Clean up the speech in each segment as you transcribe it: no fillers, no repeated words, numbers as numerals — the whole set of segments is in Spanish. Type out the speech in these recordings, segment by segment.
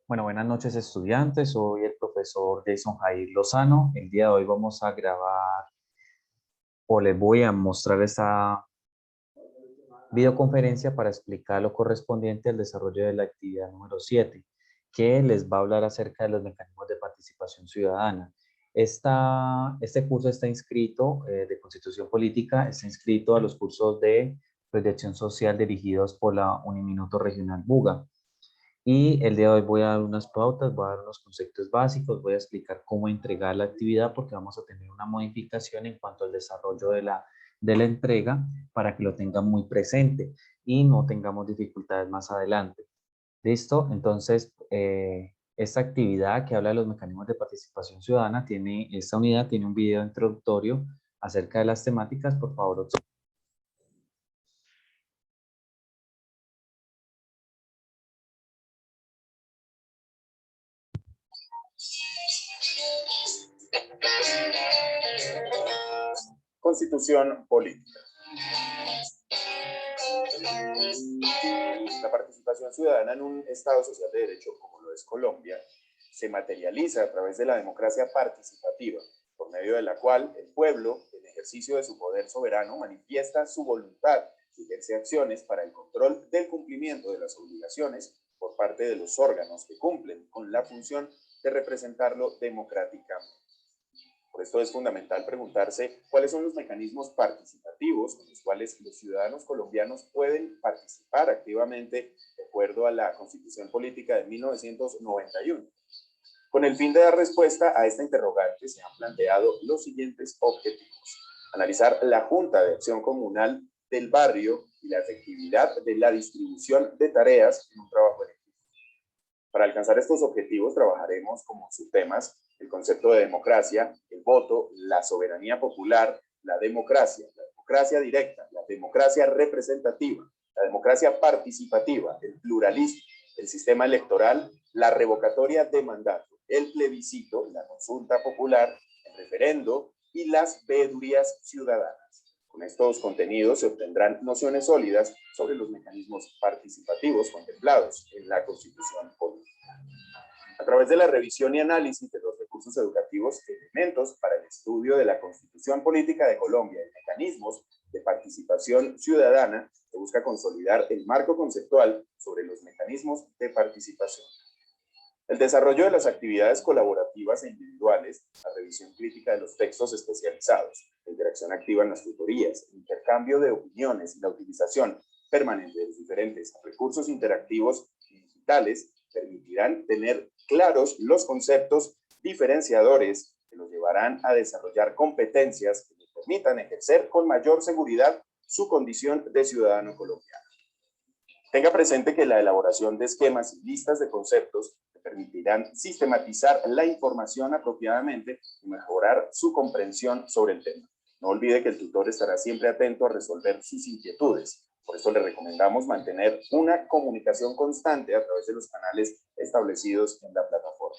Bueno, buenas noches estudiantes, soy el profesor Jason Jair Lozano. El día de hoy vamos a grabar o les voy a mostrar esta videoconferencia para explicar lo correspondiente al desarrollo de la actividad número 7, que les va a hablar acerca de los mecanismos de participación ciudadana. Este curso está inscrito de Constitución Política, está inscrito a los cursos de Proyección Social dirigidos por la Uniminuto Regional Buga. Y el día de hoy voy a dar unas pautas, voy a dar unos conceptos básicos, voy a explicar cómo entregar la actividad porque vamos a tener una modificación en cuanto al desarrollo de la entrega para que lo tengan muy presente y no tengamos dificultades más adelante. ¿Listo? Entonces, esta actividad que habla de los mecanismos de participación ciudadana, esta unidad tiene un video introductorio acerca de las temáticas. Por favor, Constitución política. La participación ciudadana en un Estado social de derecho como lo es Colombia se materializa a través de la democracia participativa, por medio de la cual el pueblo, en ejercicio de su poder soberano, manifiesta su voluntad y ejerce acciones para el control del cumplimiento de las obligaciones por parte de los órganos que cumplen con la función de representarlo democráticamente. Por esto es fundamental preguntarse cuáles son los mecanismos participativos con los cuales los ciudadanos colombianos pueden participar activamente de acuerdo a la Constitución Política de 1991. Con el fin de dar respuesta a esta interrogante se han planteado los siguientes objetivos. Analizar la Junta de Acción Comunal del barrio y la efectividad de la distribución de tareas en un trabajo en equipo. Para alcanzar estos objetivos trabajaremos como subtemas el concepto de democracia, el voto, la soberanía popular, la democracia directa, la democracia representativa, la democracia participativa, el pluralismo, el sistema electoral, la revocatoria de mandato, el plebiscito, la consulta popular, el referendo y las veedurías ciudadanas. Con estos contenidos se obtendrán nociones sólidas sobre los mecanismos participativos contemplados en la Constitución Política. A través de la revisión y análisis de los recursos educativos, elementos para el estudio de la Constitución Política de Colombia y mecanismos de participación ciudadana, se busca consolidar el marco conceptual sobre los mecanismos de participación. El desarrollo de las actividades colaborativas e individuales, la revisión crítica de los textos especializados, la interacción activa en las tutorías, el intercambio de opiniones y la utilización permanente de los diferentes recursos interactivos y digitales permitirán tener claros los conceptos diferenciadores que los llevarán a desarrollar competencias que les permitan ejercer con mayor seguridad su condición de ciudadano colombiano. Tenga presente que la elaboración de esquemas y listas de conceptos permitirán sistematizar la información apropiadamente y mejorar su comprensión sobre el tema. No olvide que el tutor estará siempre atento a resolver sus inquietudes. Por eso le recomendamos mantener una comunicación constante a través de los canales establecidos en la plataforma.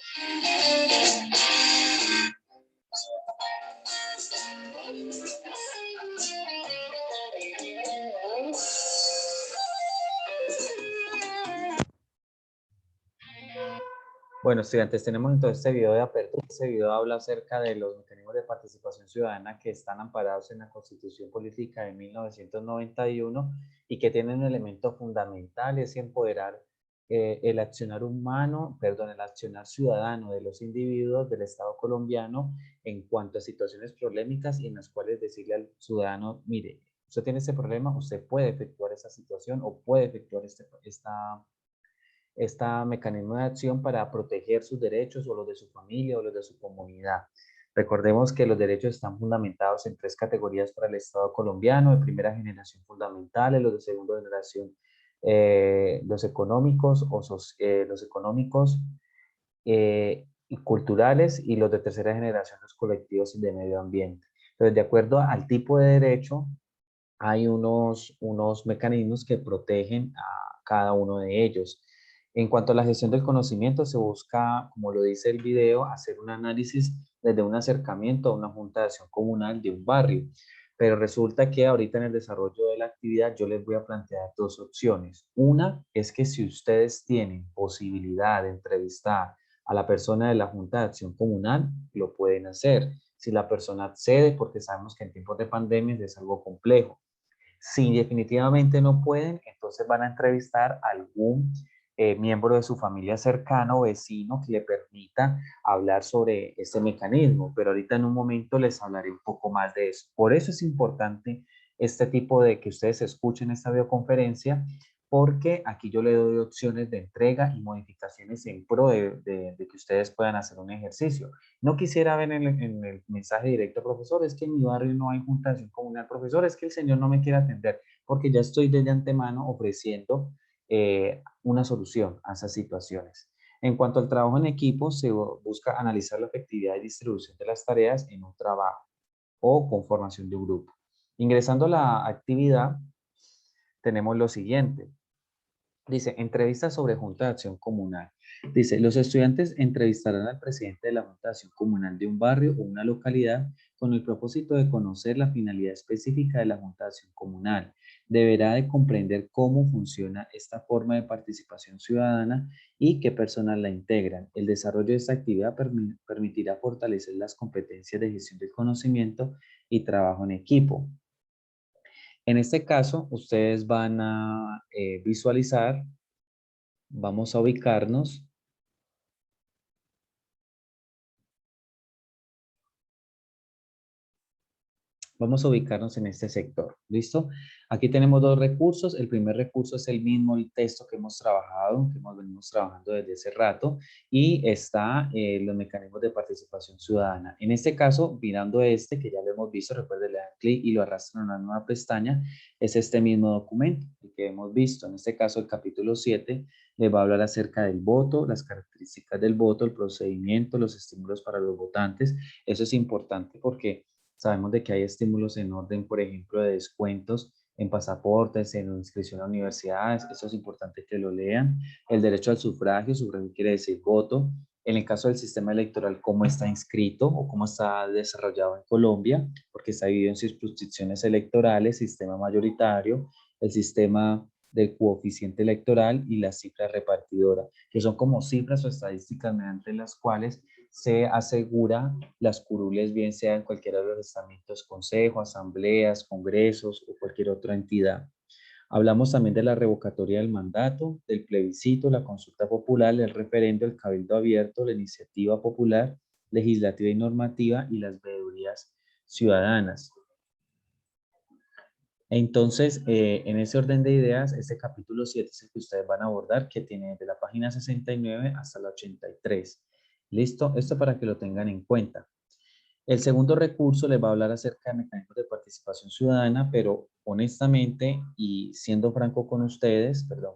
bueno, estudiantes, tenemos entonces este video de apertura. Este video habla acerca de los mecanismos de participación ciudadana que están amparados en la Constitución Política de 1991 y que tienen un elemento fundamental, es empoderar el accionar humano, perdón, el accionar ciudadano de los individuos del Estado colombiano en cuanto a situaciones problemáticas y en las cuales decirle al ciudadano, mire, usted tiene este problema, usted puede efectuar esa situación o puede efectuar este mecanismo de acción para proteger sus derechos o los de su familia o los de su comunidad. Recordemos que los derechos están fundamentados en tres categorías para el Estado colombiano: de primera generación fundamentales, los de segunda generación, los económicos, y culturales, y los de tercera generación, los colectivos y de medio ambiente. Entonces, de acuerdo al tipo de derecho, hay unos mecanismos que protegen a cada uno de ellos. En cuanto a la gestión del conocimiento, se busca, como lo dice el video, hacer un análisis desde un acercamiento a una junta de acción comunal de un barrio. Pero resulta que ahorita en el desarrollo de la actividad yo les voy a plantear dos opciones. Una es que si ustedes tienen posibilidad de entrevistar a la persona de la Junta de Acción Comunal, lo pueden hacer. Si la persona accede, porque sabemos que en tiempos de pandemia es algo complejo. Si definitivamente no pueden, entonces van a entrevistar a algún miembro de su familia cercano o vecino que le permita hablar sobre este mecanismo. Pero ahorita en un momento les hablaré un poco más de eso. Por eso es importante este tipo de que ustedes escuchen esta videoconferencia, porque aquí yo le doy opciones de entrega y modificaciones en pro de que ustedes puedan hacer un ejercicio. No quisiera ver en el mensaje directo, profesor, es que en mi barrio no hay junta de acción comunal, profesor, es que el señor no me quiere atender, porque ya estoy desde antemano ofreciendo una solución a esas situaciones. En cuanto al trabajo en equipo, se busca analizar la efectividad y distribución de las tareas en un trabajo o con formación de un grupo. Ingresando a la actividad, tenemos lo siguiente. Dice, entrevista sobre Junta de Acción Comunal. Dice, los estudiantes entrevistarán al presidente de la Junta de Acción Comunal de un barrio o una localidad con el propósito de conocer la finalidad específica de la Junta de Acción Comunal. Deberá de comprender cómo funciona esta forma de participación ciudadana y qué personas la integran. El desarrollo de esta actividad permitirá fortalecer las competencias de gestión del conocimiento y trabajo en equipo. En este caso, ustedes van a visualizar. Vamos a ubicarnos. Vamos a ubicarnos en este sector. ¿Listo? Aquí tenemos dos recursos. El primer recurso es el mismo el texto que hemos trabajado, que hemos venido trabajando desde hace rato, y está los mecanismos de participación ciudadana. En este caso, mirando este, que ya lo hemos visto, recuerden, le dan clic y lo arrastran a una nueva pestaña, es este mismo documento el que hemos visto. En este caso, el capítulo 7 le va a hablar acerca del voto, las características del voto, el procedimiento, los estímulos para los votantes. Eso es importante porque sabemos de que hay estímulos en orden, por ejemplo, de descuentos en pasaportes, en inscripción a universidades. Eso es importante que lo lean. El derecho al sufragio quiere decir voto. En el caso del sistema electoral, cómo está inscrito o cómo está desarrollado en Colombia, porque está dividido en circunscripciones electorales, sistema mayoritario, el sistema del coeficiente electoral y la cifra repartidora, que son como cifras o estadísticas mediante las cuales se asegura las curules, bien sea en cualquiera de los estamentos, consejos, asambleas, congresos o cualquier otra entidad. Hablamos también de la revocatoria del mandato, del plebiscito, la consulta popular, el referendo, el cabildo abierto, la iniciativa popular, legislativa y normativa y las veedurías ciudadanas. Entonces, en ese orden de ideas, este capítulo 7 es el que ustedes van a abordar, que tiene desde la página 69 hasta la 83. ¿Listo? Esto para que lo tengan en cuenta. El segundo recurso les va a hablar acerca de mecanismos de participación ciudadana, pero honestamente y siendo franco con ustedes, perdón,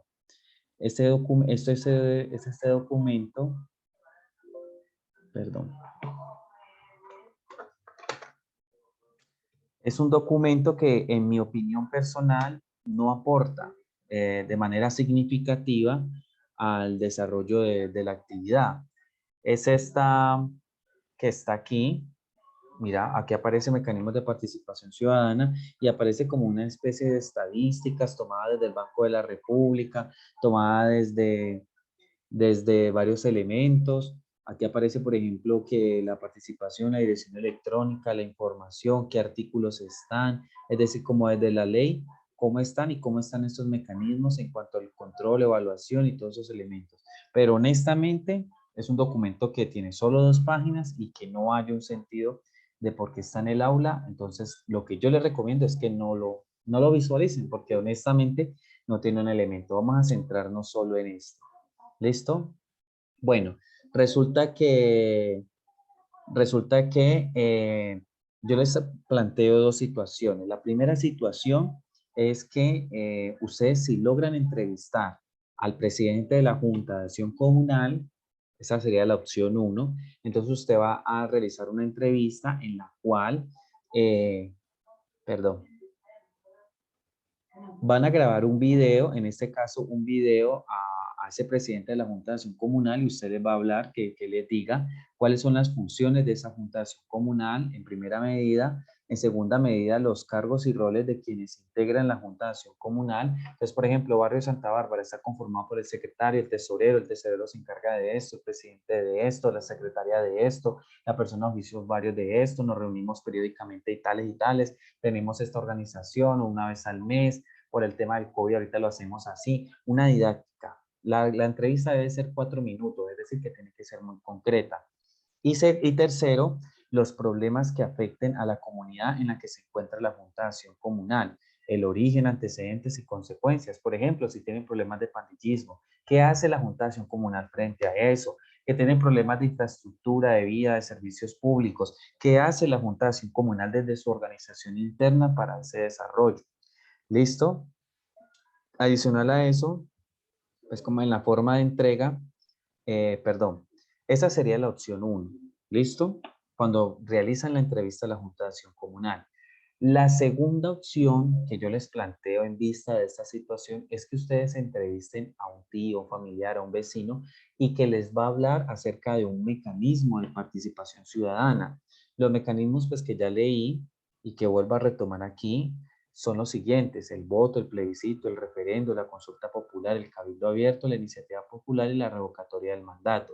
este documento, perdón, es un documento que en mi opinión personal no aporta de manera significativa al desarrollo de la actividad. Es esta que está aquí. Mira, aquí aparece mecanismos de participación ciudadana y aparece como una especie de estadísticas tomadas desde el Banco de la República, tomadas desde varios elementos. Aquí aparece, por ejemplo, que la participación, la dirección electrónica, la información, qué artículos están, es decir, como desde la ley, cómo están y cómo están estos mecanismos en cuanto al control, evaluación y todos esos elementos. Pero honestamente, es un documento que tiene solo 2 páginas y que no hay un sentido de por qué está en el aula. Entonces, lo que yo les recomiendo es que no lo visualicen, porque honestamente no tiene un elemento. Vamos a centrarnos solo en esto. ¿Listo? Bueno, resulta que, yo les planteo dos situaciones. La primera situación es que ustedes si logran entrevistar al presidente de la Junta de Acción Comunal, esa sería la opción 1, entonces usted va a realizar una entrevista en la cual, perdón, van a grabar un video, en este caso un video a ese presidente de la Junta de Acción Comunal y usted les va a hablar, que les diga cuáles son las funciones de esa Junta de Acción Comunal en primera medida, En segunda medida, los cargos y roles de quienes integran la Junta de Acción Comunal. Entonces, por ejemplo, Barrio Santa Bárbara está conformado por el secretario, el tesorero se encarga de esto, el presidente de esto, la secretaria de esto, la persona oficios varios de esto, nos reunimos periódicamente y tales, tenemos esta organización una vez al mes, por el tema del COVID ahorita lo hacemos así, una didáctica. La entrevista debe ser 4 minutos, es decir, que tiene que ser muy concreta. Y tercero, los problemas que afecten a la comunidad en la que se encuentra la Junta de Acción Comunal, el origen, antecedentes y consecuencias. Por ejemplo, si tienen problemas de pandillismo, ¿qué hace la Junta de Acción Comunal frente a eso? Que tienen problemas de infraestructura, de vida, de servicios públicos. ¿Qué hace la Junta de Acción Comunal desde su organización interna para ese desarrollo? ¿Listo? Adicional a eso, pues como en la forma de entrega, esa sería la opción 1. ¿Listo? Cuando realizan la entrevista a la Junta de Acción Comunal. La segunda opción que yo les planteo en vista de esta situación es que ustedes entrevisten a un tío, familiar, a un vecino y que les va a hablar acerca de un mecanismo de participación ciudadana. Los mecanismos pues que ya leí y que vuelvo a retomar aquí son los siguientes: el voto, el plebiscito, el referendo, la consulta popular, el cabildo abierto, la iniciativa popular y la revocatoria del mandato.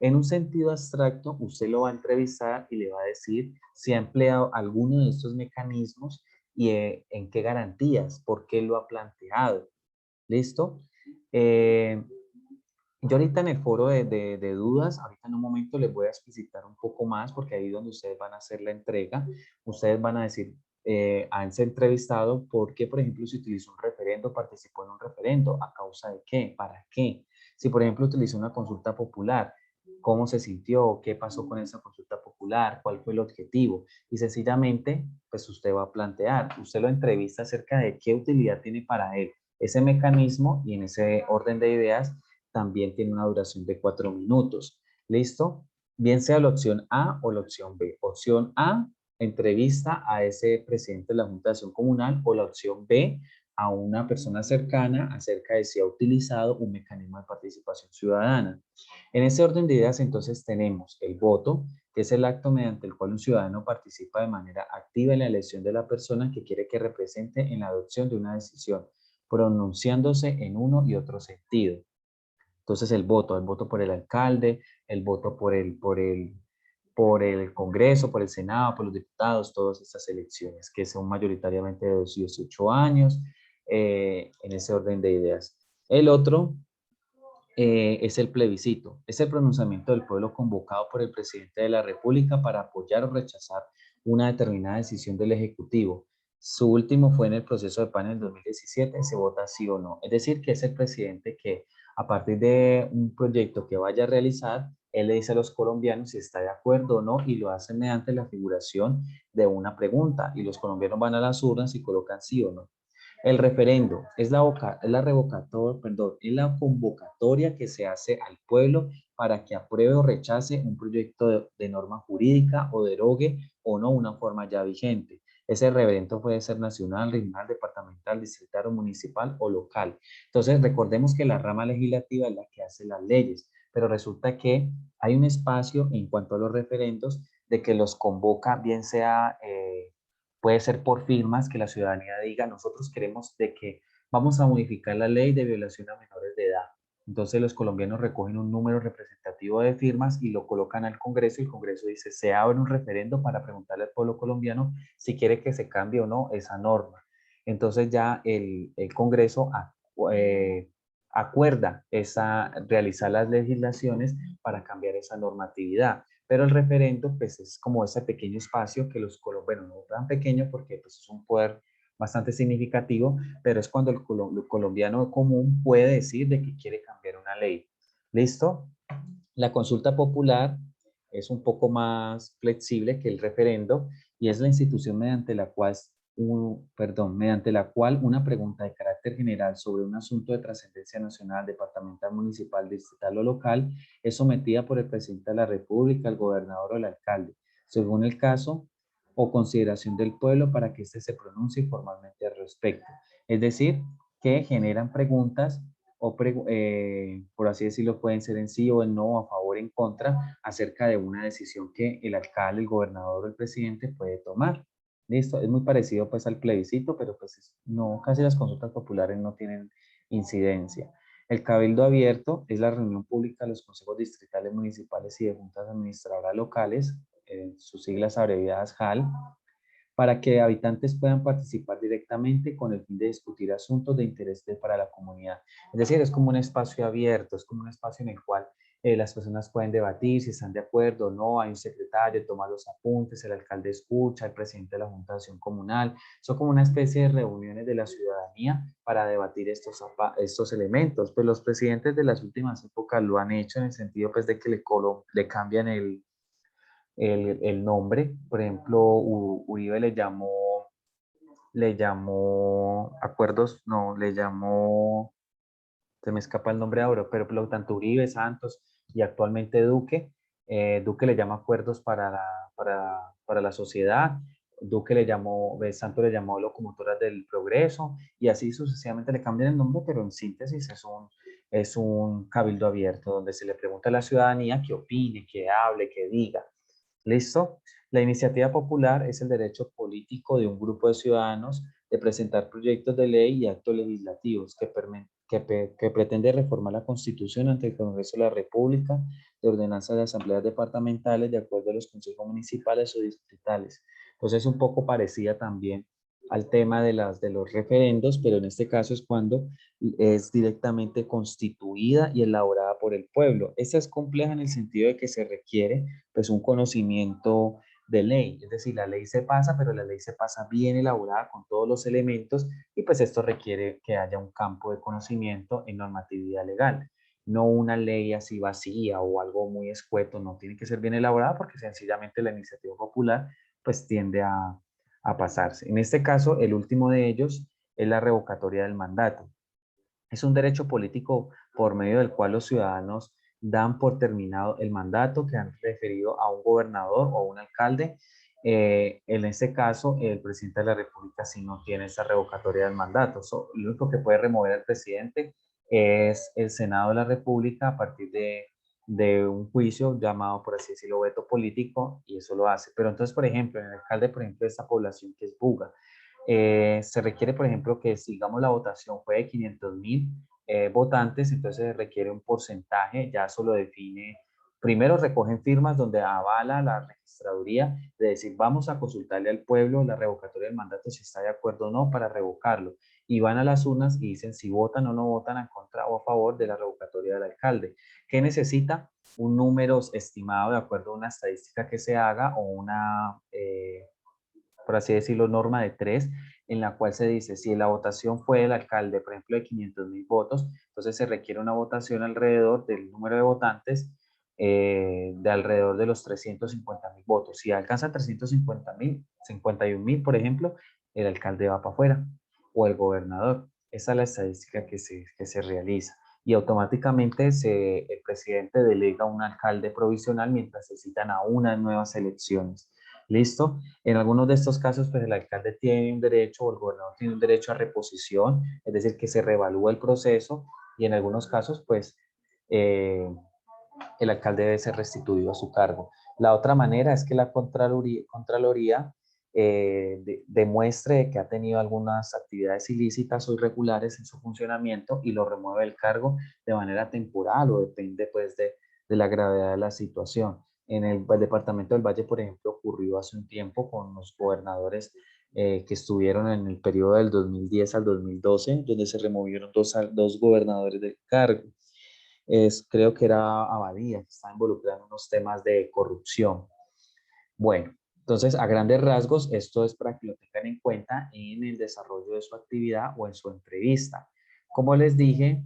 En un sentido abstracto, usted lo va a entrevistar y le va a decir si ha empleado alguno de estos mecanismos y en qué garantías, por qué lo ha planteado. ¿Listo? Yo ahorita en el foro de dudas, ahorita en un momento les voy a explicitar un poco más, porque ahí es donde ustedes van a hacer la entrega, ustedes van a decir, han sido entrevistado, ¿por qué, por ejemplo, si utilizó un referendo, participó en un referendo? ¿A causa de qué? ¿Para qué? Si, por ejemplo, utilizó una consulta popular, ¿cómo se sintió? ¿Qué pasó con esa consulta popular? ¿Cuál fue el objetivo? Y sencillamente, pues usted va a plantear, usted lo entrevista acerca de qué utilidad tiene para él ese mecanismo, y en ese orden de ideas también tiene una duración de 4 minutos. ¿Listo? Bien sea la opción A o la opción B. Opción A, entrevista a ese presidente de la Junta de Acción Comunal, o la opción B, a una persona cercana acerca de si ha utilizado un mecanismo de participación ciudadana. En ese orden de ideas, entonces, tenemos el voto, que es el acto mediante el cual un ciudadano participa de manera activa en la elección de la persona que quiere que represente en la adopción de una decisión, pronunciándose en uno y otro sentido. Entonces el voto por el alcalde, el voto por el Congreso, por el Senado, por los diputados, todas estas elecciones que son mayoritariamente de los 18 años, en ese orden de ideas. El otro es el plebiscito, es el pronunciamiento del pueblo convocado por el presidente de la República para apoyar o rechazar una determinada decisión del Ejecutivo. Su último fue en el proceso de paz en el 2017, se vota sí o no. Es decir, que es el presidente que, a partir de un proyecto que vaya a realizar, él le dice a los colombianos si está de acuerdo o no, y lo hace mediante la figuración de una pregunta, y los colombianos van a las urnas y colocan sí o no. El referendo es la convocatoria que se hace al pueblo para que apruebe o rechace un proyecto de norma jurídica, o derogue o no una forma ya vigente. Ese referendo puede ser nacional, regional, departamental, distrital o municipal o local. Entonces, recordemos que la rama legislativa es la que hace las leyes, pero resulta que hay un espacio en cuanto a los referendos de que los convoca, bien sea puede ser por firmas, que la ciudadanía diga: nosotros queremos de que vamos a modificar la ley de violación a menores de edad. Entonces los colombianos recogen un número representativo de firmas y lo colocan al Congreso, y el Congreso dice: se abre un referendo para preguntarle al pueblo colombiano si quiere que se cambie o no esa norma. Entonces ya el Congreso acuerda realizar las legislaciones para cambiar esa normatividad. Pero el referendo, pues, es como ese pequeño espacio que los colombianos, bueno, no tan pequeño porque pues, es un poder bastante significativo, pero es cuando el colombiano común puede decir de que quiere cambiar una ley. ¿Listo? La consulta popular es un poco más flexible que el referendo, y es la institución mediante la cual una pregunta de carácter general sobre un asunto de trascendencia nacional, departamental, municipal, distrital o local es sometida por el presidente de la República, el gobernador o el alcalde, según el caso o consideración del pueblo, para que éste se pronuncie formalmente al respecto. Es decir, que generan preguntas o por así decirlo, pueden ser en sí o en no, a favor o en contra, acerca de una decisión que el alcalde, el gobernador o el presidente puede tomar. Listo, es muy parecido pues al plebiscito, pero pues no, casi las consultas populares no tienen incidencia. El cabildo abierto es la reunión pública de los consejos distritales, municipales y de juntas administradoras locales, sus siglas abreviadas JAL, para que habitantes puedan participar directamente con el fin de discutir asuntos de interés para la comunidad. Es decir, es como un espacio abierto, es como un espacio en el cual las personas pueden debatir si están de acuerdo o no, hay un secretario, toma los apuntes, el alcalde escucha, el presidente de la Junta de Acción Comunal, son como una especie de reuniones de la ciudadanía para debatir estos elementos. Pues los presidentes de las últimas épocas lo han hecho en el sentido pues de que le cambian el nombre. Por ejemplo, Uribe le llamó acuerdos, no, le llamó, se me escapa el nombre ahora, pero por lo tanto Uribe, Santos y actualmente Duque, Duque le llama acuerdos para la sociedad, Duque le llamó, Santos le llamó locomotoras del progreso y así sucesivamente le cambian el nombre, pero en síntesis es un cabildo abierto donde se le pregunta a la ciudadanía que opine, que hable, que diga. ¿Listo? La iniciativa popular es el derecho político de un grupo de ciudadanos de presentar proyectos de ley y actos legislativos que pretende reformar la Constitución ante el Congreso de la República, de ordenanzas de asambleas departamentales de acuerdo a los consejos municipales o distritales. Entonces es un poco parecida también al tema de los referendos, pero en este caso es cuando es directamente constituida y elaborada por el pueblo. Esta es compleja en el sentido de que se requiere pues un conocimiento de ley, es decir, la ley se pasa, pero la ley se pasa bien elaborada con todos los elementos y pues esto requiere que haya un campo de conocimiento en normatividad legal, no una ley así vacía o algo muy escueto, no tiene que ser bien elaborada porque sencillamente la iniciativa popular pues tiende a pasarse. En este caso, el último de ellos es la revocatoria del mandato. Es un derecho político por medio del cual los ciudadanos dan por terminado el mandato que han referido a un gobernador o un alcalde. En este caso, el presidente de la República sí no tiene esa revocatoria del mandato. Lo único que puede remover al presidente es el Senado de la República a partir de un juicio llamado, por así decirlo, veto político, y eso lo hace. Pero entonces, por ejemplo, en el alcalde, por ejemplo, de esta población que es Buga, se requiere, por ejemplo, que sigamos la votación fue de 500.000 votantes, entonces se requiere un porcentaje, ya eso lo define, primero recogen firmas donde avala la registraduría de decir vamos a consultarle al pueblo la revocatoria del mandato si está de acuerdo o no para revocarlo, y van a las urnas y dicen si votan o no votan en contra o a favor de la revocatoria del alcalde. ¿Qué necesita? Un número estimado de acuerdo a una estadística que se haga o una por así decirlo, norma de tres, en la cual se dice, si la votación fue del alcalde, por ejemplo, de 500.000 votos, entonces se requiere una votación alrededor del número de votantes de alrededor de los 350.000 votos. Si alcanza 350.000, 51.000, por ejemplo, el alcalde va para afuera o el gobernador. Esa es la estadística que se realiza. Y automáticamente el presidente delega un alcalde provisional mientras se citan a unas nuevas elecciones. ¿Listo? En algunos de estos casos, pues el alcalde tiene un derecho o el gobernador tiene un derecho a reposición, es decir, que se revalúa el proceso y en algunos casos, pues eh, el alcalde debe ser restituido a su cargo. La otra manera es que la Contraloría demuestre que ha tenido algunas actividades ilícitas o irregulares en su funcionamiento y lo remueve del cargo de manera temporal o depende pues de la gravedad de la situación. En el departamento del Valle, por ejemplo, ocurrió hace un tiempo con los gobernadores que estuvieron en el periodo del 2010 al 2012, donde se removieron dos gobernadores del cargo. Creo que era Abadía, que estaba involucrado en unos temas de corrupción. Bueno, entonces a grandes rasgos, esto es para que lo tengan en cuenta en el desarrollo de su actividad o en su entrevista. Como les dije,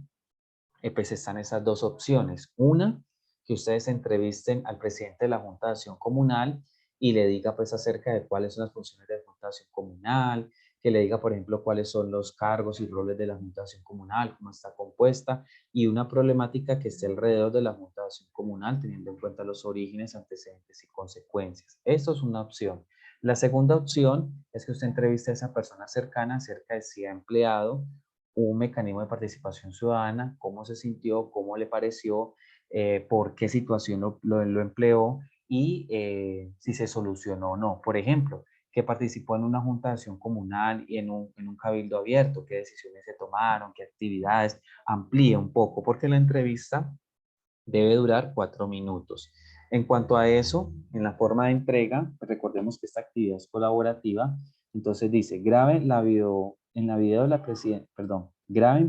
pues están esas dos opciones. Una, que ustedes entrevisten al presidente de la Junta de Acción Comunal y le diga pues acerca de cuáles son las funciones de la Junta de Acción Comunal, que le diga, por ejemplo, cuáles son los cargos y roles de la Junta de Acción Comunal, cómo está compuesta, y una problemática que esté alrededor de la Junta de Acción Comunal, teniendo en cuenta los orígenes, antecedentes y consecuencias. Esto es una opción. La segunda opción es que usted entreviste a esa persona cercana acerca de si ha empleado un mecanismo de participación ciudadana, cómo se sintió, cómo le pareció, por qué situación lo empleó y si se solucionó o no. Por ejemplo, que participó en una junta de acción comunal y en un cabildo abierto, qué decisiones se tomaron, qué actividades, amplía un poco, porque la entrevista debe durar 4 minutos. En cuanto a eso, en la forma de entrega, pues recordemos que esta actividad es colaborativa, entonces dice, grabe en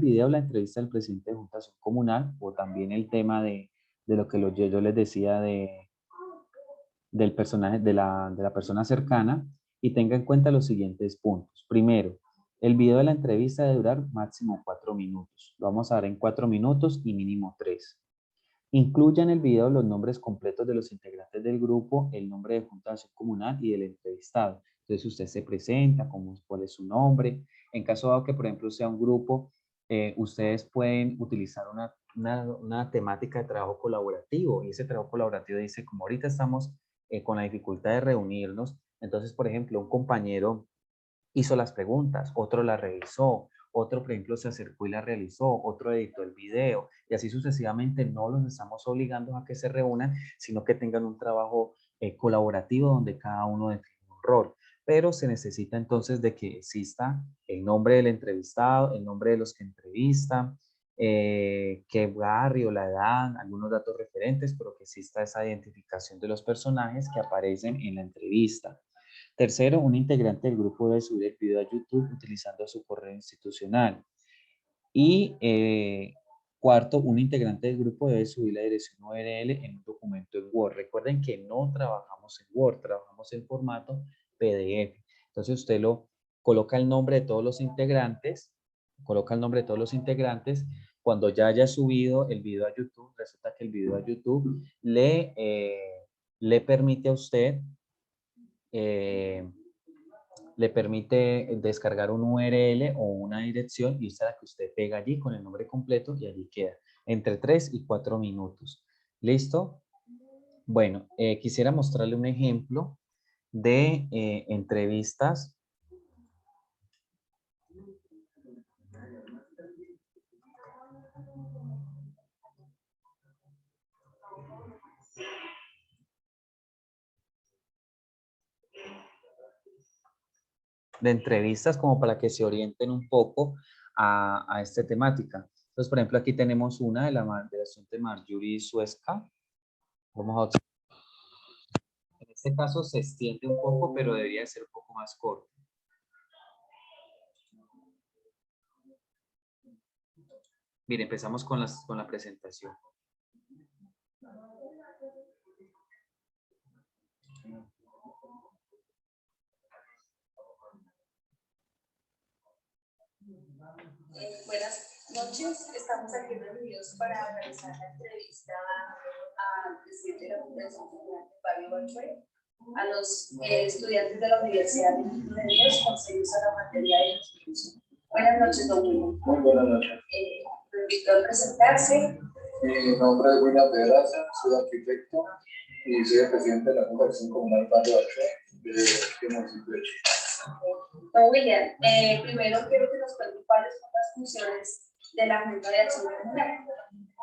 video la entrevista del presidente de Junta de Acción Comunal, o también el tema de lo que yo les decía del personaje, de la persona cercana, y tenga en cuenta los siguientes puntos. Primero, el video de la entrevista debe durar máximo 4 minutos. Lo vamos a dar en 4 minutos y mínimo 3. Incluya en el video los nombres completos de los integrantes del grupo, el nombre de Junta de Acción Comunal y del entrevistado. Entonces usted se presenta, cuál es su nombre. En caso dado que, por ejemplo, sea un grupo, ustedes pueden utilizar una temática de trabajo colaborativo, y ese trabajo colaborativo dice, como ahorita estamos con la dificultad de reunirnos, entonces, por ejemplo, un compañero hizo las preguntas, otro las revisó, otro, por ejemplo, se acercó y la realizó, otro editó el video, y así sucesivamente. No los estamos obligando a que se reúnan, sino que tengan un trabajo colaborativo donde cada uno define un rol. Pero se necesita entonces de que exista el nombre del entrevistado, el nombre de los que entrevistan, qué barrio, la edad, algunos datos referentes, pero que exista esa identificación de los personajes que aparecen en la entrevista. Tercero, un integrante del grupo debe subir el video a YouTube utilizando su correo institucional. Y cuarto, un integrante del grupo debe subir la dirección URL en un documento en Word. Recuerden que no trabajamos en Word, trabajamos en formato PDF. Entonces usted coloca el nombre de todos los integrantes, Cuando ya haya subido el video a YouTube, resulta que el video a YouTube le permite a usted le permite descargar un URL o una dirección, y esa es la que usted pega allí con el nombre completo, y allí queda entre 3 y 4 minutos. ¿Listo? Bueno, quisiera mostrarle un ejemplo de entrevistas. De entrevistas, como para que se orienten un poco a esta temática. Entonces, por ejemplo, aquí tenemos una de la estudiante Marjorie Suesca. Vamos a observar. En este caso se extiende un poco, pero debería ser un poco más corto. Mire, empezamos con la presentación. Buenas noches, estamos aquí reunidos para realizar la entrevista al presidente de la Fundación Comunal de Barrio Bachué, a los estudiantes de la Universidad de Niño de Dios, concedidos a la materia de institución. Buenas noches, don William. Muy buenas noches. Lo invito a presentarse. Mi nombre es William Pedraza, soy arquitecto y soy el presidente de la Fundación Comunal Barrio Bachué de este municipio. Don William, primero quiero que nos cuente cuáles son las funciones de la Junta de Acción Comunal.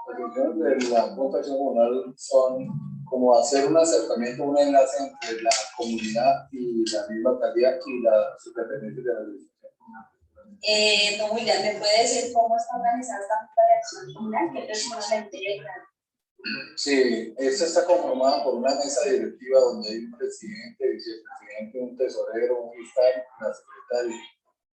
Las funciones de la Junta de Acción Comunal son como hacer un acercamiento, un enlace entre la comunidad y la misma alcaldía y la superintendencia de la administración. Don William, ¿me puede decir cómo está organizada esta Junta de Acción Comunal? ¿Qué personas la integran? Sí, esta está conformada por una mesa directiva donde hay un presidente, vicepresidente, un tesorero, un fiscal, una secretaria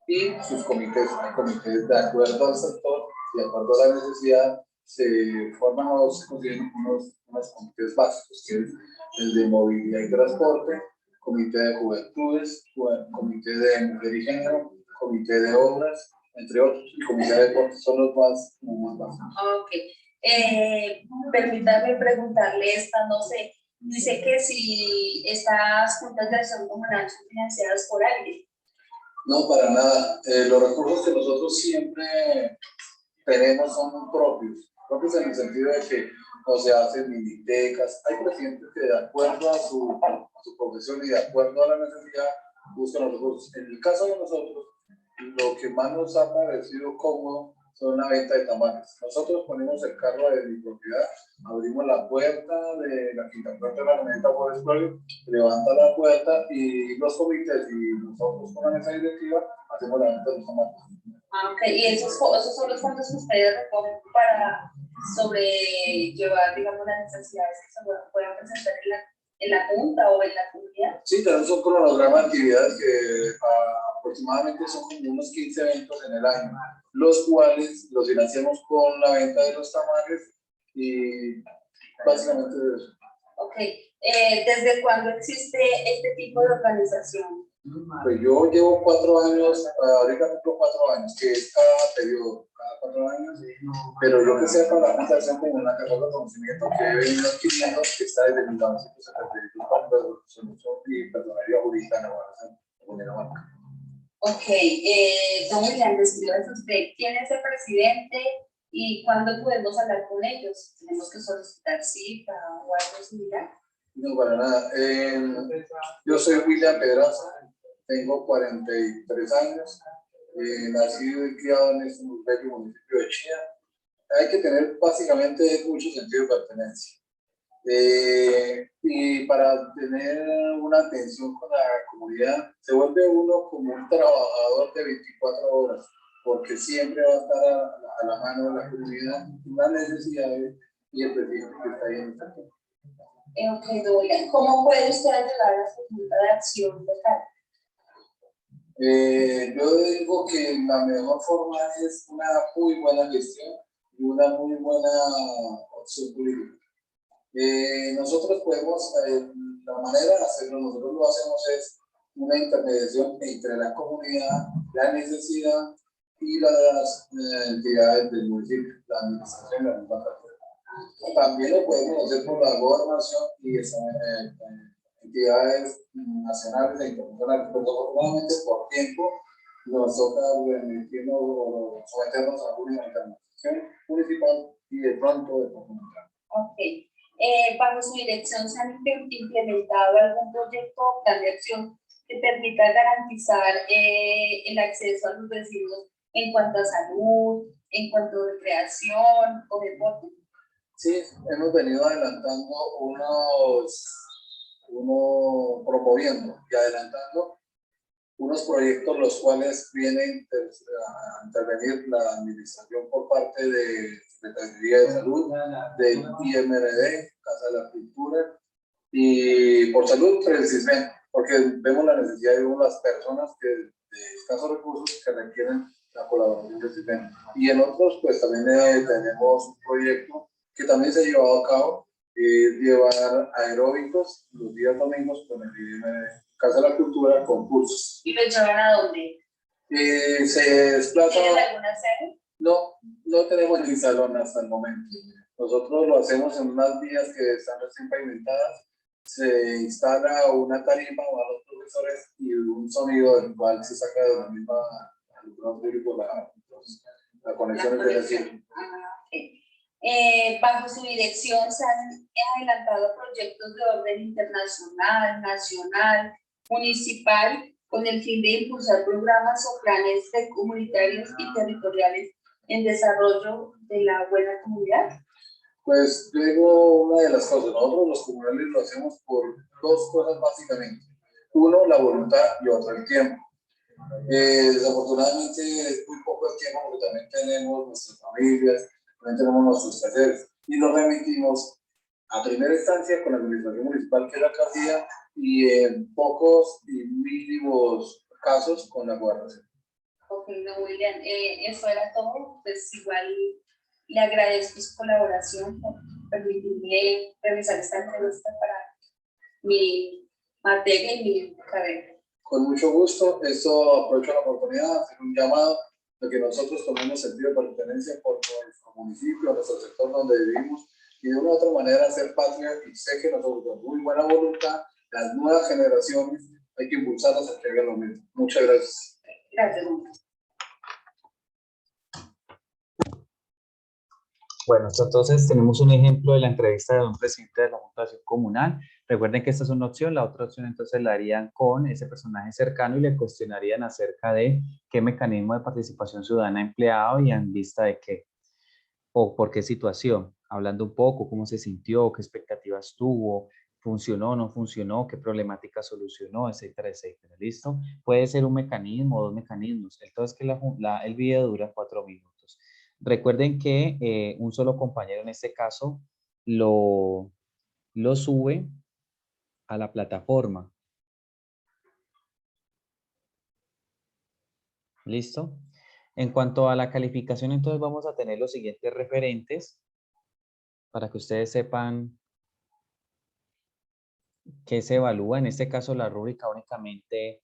y sus comités. Hay comités de acuerdo al sector y de acuerdo a la necesidad se forman unos comités básicos, que es el de movilidad y transporte, comité de juventudes, comité de mujer y género, comité de obras, entre otros, y comité de deportes. Son los más básicos. Ok. Permítame preguntarle esta, no sé, dice que si estas juntas de acción comunal son financiadas por alguien. No, para nada. Los recursos que nosotros siempre tenemos son propios en el sentido de que no se hacen minitecas. Hay presidentes que de acuerdo a su profesión y de acuerdo a la necesidad buscan los recursos. En el caso de nosotros, lo que más nos ha parecido cómodo son la venta de tamales. Nosotros ponemos el carro de mi propiedad, abrimos la puerta de la quinta planta de la camioneta por Explorer, levanta la puerta y los comités y nosotros con la mesa directiva hacemos la venta de los tamales. Ah, ok. ¿Y esos son los fondos que ustedes recogen para sobrellevar, digamos, las necesidades que se puedan presentar en la junta o en la comunidad? Sí, tenemos un cronograma de actividades que aproximadamente son como unos 15 eventos en el año, los cuales los financiamos con la venta de los tamales y básicamente eso. Ok. ¿Desde cuándo existe este tipo de organización? Pues yo llevo 4 años, ahorita cumplo 4 años, que es cada periodo, cada 4 años, pero yo que sepa la organización como una carrera de conocimiento que he venido adquiriendo, que está desde 1972 cuando solución y personalidad jurídica en la evaluación de Cundinamarca. Ok, don William, descríbase usted quién es el presidente y cuándo podemos hablar con ellos. ¿Tenemos que solicitar cita o algo similar? No, para nada. Yo soy William Pedraza, tengo 43 años, nacido y criado en este bello municipio de Chía. Hay que tener básicamente mucho sentido de pertenencia. Y para tener una atención con la comunidad, se vuelve uno como un trabajador de 24 horas, porque siempre va a estar a la mano de la comunidad, las necesidades y el presidente que está ahí en esta casa. Ok, don William, ¿cómo puede usted ayudar a su Junta de Acción Local? Yo digo que la mejor forma es una muy buena gestión y una muy buena opción política. Nosotros podemos, la manera de hacerlo, nosotros lo hacemos es una intermediación entre la comunidad, la necesidad y las entidades del municipio, la administración, la misma cartera. También lo podemos hacer por la gobernación y entidades nacionales e internacionales, pero afortunadamente por tiempo nos toca someternos a una administración municipal y de pronto de comunidad. Ok. Bajo su dirección, ¿se han implementado algún proyecto o plan de acción que permita garantizar el acceso a los vecinos en cuanto a salud, en cuanto a recreación o deporte? Sí, hemos venido adelantando promoviendo y adelantando unos proyectos los cuales vienen a intervenir la administración por parte de Secretaría de Salud, del IMRD, Casa de la Cultura y por salud precisamente, porque vemos la necesidad de las personas de escasos recursos que requieren la colaboración del sistema. Y en otros, pues también tenemos un proyecto que también se ha llevado a cabo, llevar aeróbicos los días domingos con el Casa de la Cultura con cursos. ¿Y los llevan a dónde? Se desplaza. ¿Tienen alguna sede? No, no tenemos ni salón hasta el momento. Nosotros lo hacemos en unas vías que están recién pavimentadas. Se instala una tarima a los profesores y un sonido del cual se saca de la misma público la conexión de energía. Bajo su dirección se han adelantado proyectos de orden internacional, nacional, municipal, con el fin de impulsar programas o planes comunitarios y territoriales en desarrollo de la buena comunidad. Pues yo digo una de las cosas, nosotros los comunales lo hacemos por 2 cosas básicamente. Uno, la voluntad y otro, el tiempo. Desafortunadamente es muy poco el tiempo porque también tenemos nuestras familias, también tenemos nuestros talleres y nos remitimos a primera instancia con la administración municipal que es la alcaldía y en pocos y mínimos casos con la gobernación. Ok, no, William, eso era todo. Pues igual le agradezco su colaboración por permitirme realizar esta entrevista para mi materia y mi carrera. Con mucho gusto, esto aprovecho la oportunidad de hacer un llamado de que nosotros tomemos sentido de pertenencia por nuestro municipio, nuestro sector donde vivimos y de una u otra manera ser patria, y sé que nosotros con muy buena voluntad, las nuevas generaciones, hay que impulsarlas a que hagan lo mismo. Muchas gracias. Gracias. Bueno, entonces tenemos un ejemplo de la entrevista de un presidente de la Junta de Acción Comunal Recuerden que esta es una opción, la otra opción entonces la harían con ese personaje cercano y le cuestionarían acerca de qué mecanismo de participación ciudadana ha empleado y en vista de qué, o por qué situación, hablando un poco cómo se sintió, qué expectativas tuvo, funcionó, no funcionó, qué problemática solucionó, etcétera, etcétera. ¿Listo? Puede ser un mecanismo o dos mecanismos. Entonces, que el video dura 4 minutos. Recuerden que un solo compañero en este caso lo sube a la plataforma. ¿Listo? En cuanto a la calificación, entonces vamos a tener los siguientes referentes para que ustedes sepan qué se evalúa. En este caso, la rúbrica únicamente,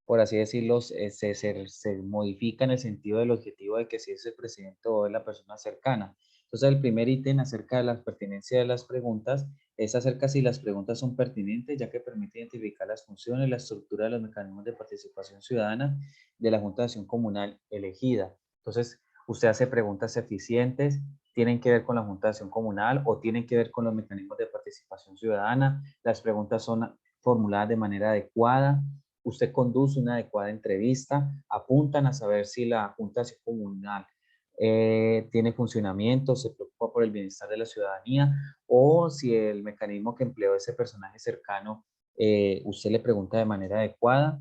por así decirlo, se modifica en el sentido del objetivo de que si es el presidente o es la persona cercana. Entonces, el primer ítem acerca de la pertinencia de las preguntas es acerca si las preguntas son pertinentes, ya que permite identificar las funciones, la estructura de los mecanismos de participación ciudadana de la Junta de Acción Comunal elegida. Entonces, usted hace preguntas eficientes, tienen que ver con la Junta de Acción Comunal o tienen que ver con los mecanismos de participación ciudadana. Las preguntas son formuladas de manera adecuada. Usted conduce una adecuada entrevista, apuntan a saber si la Junta de Acción Comunal tiene funcionamiento, se preocupa por el bienestar de la ciudadanía o si el mecanismo que empleó ese personaje cercano, usted le pregunta de manera adecuada.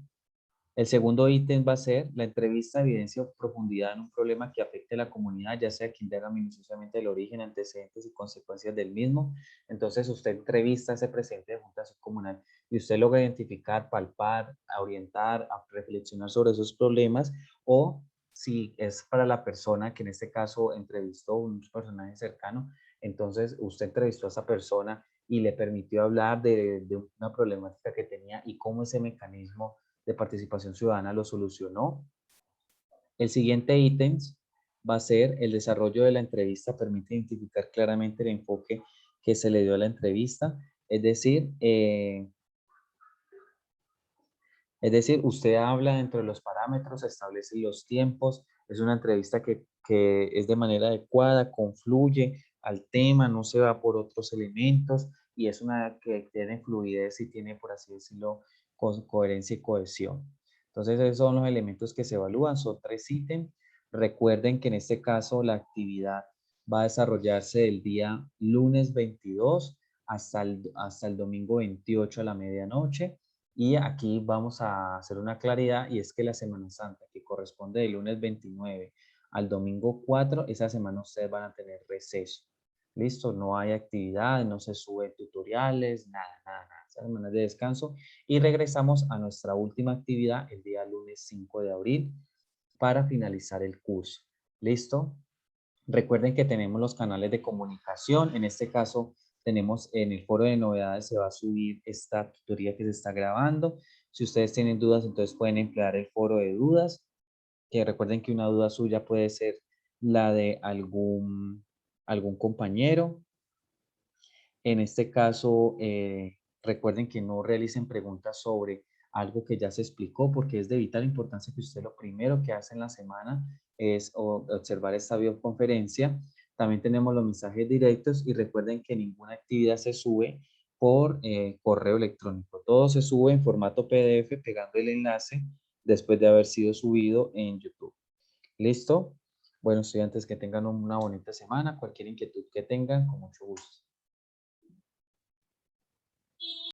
El segundo ítem va a ser la entrevista evidencia o profundidad en un problema que afecte a la comunidad, ya sea que indaga minuciosamente el origen, antecedentes y consecuencias del mismo. Entonces usted entrevista a ese presidente de Junta de Acción Comunal y usted logra identificar, palpar, orientar, a reflexionar sobre esos problemas, o si es para la persona que en este caso entrevistó un personaje cercano, entonces usted entrevistó a esa persona y le permitió hablar de una problemática que tenía y cómo ese mecanismo de participación ciudadana lo solucionó. El siguiente ítem va a ser el desarrollo de la entrevista, permite identificar claramente el enfoque que se le dio a la entrevista, es decir, usted habla dentro de los parámetros, establece los tiempos, es una entrevista que es de manera adecuada, confluye al tema, no se va por otros elementos y es una que tiene fluidez y tiene, por así decirlo, coherencia y cohesión. Entonces, esos son los elementos que se evalúan, son 3 ítems. Recuerden que en este caso la actividad va a desarrollarse el día lunes 22 hasta el domingo 28 a la medianoche. Y aquí vamos a hacer una claridad y es que la Semana Santa, que corresponde del lunes 29 al domingo 4, esa semana ustedes van a tener receso. Listo, no hay actividad, no se suben tutoriales, nada, nada, nada. Esa semana es de descanso y regresamos a nuestra última actividad el día lunes 5 de abril para finalizar el curso. ¿Listo? Recuerden que tenemos los canales de comunicación. En este caso, tenemos en el foro de novedades, se va a subir esta tutoría que se está grabando. Si ustedes tienen dudas, entonces pueden emplear el foro de dudas, que recuerden que una duda suya puede ser la de algún compañero. En este caso, recuerden que no realicen preguntas sobre algo que ya se explicó, porque es de vital importancia que usted lo primero que hace en la semana es observar esta videoconferencia. También tenemos los mensajes directos y recuerden que ninguna actividad se sube por correo electrónico. Todo se sube en formato PDF pegando el enlace después de haber sido subido en YouTube. ¿Listo? Bueno, estudiantes, que tengan una bonita semana. Cualquier inquietud que tengan, con mucho gusto.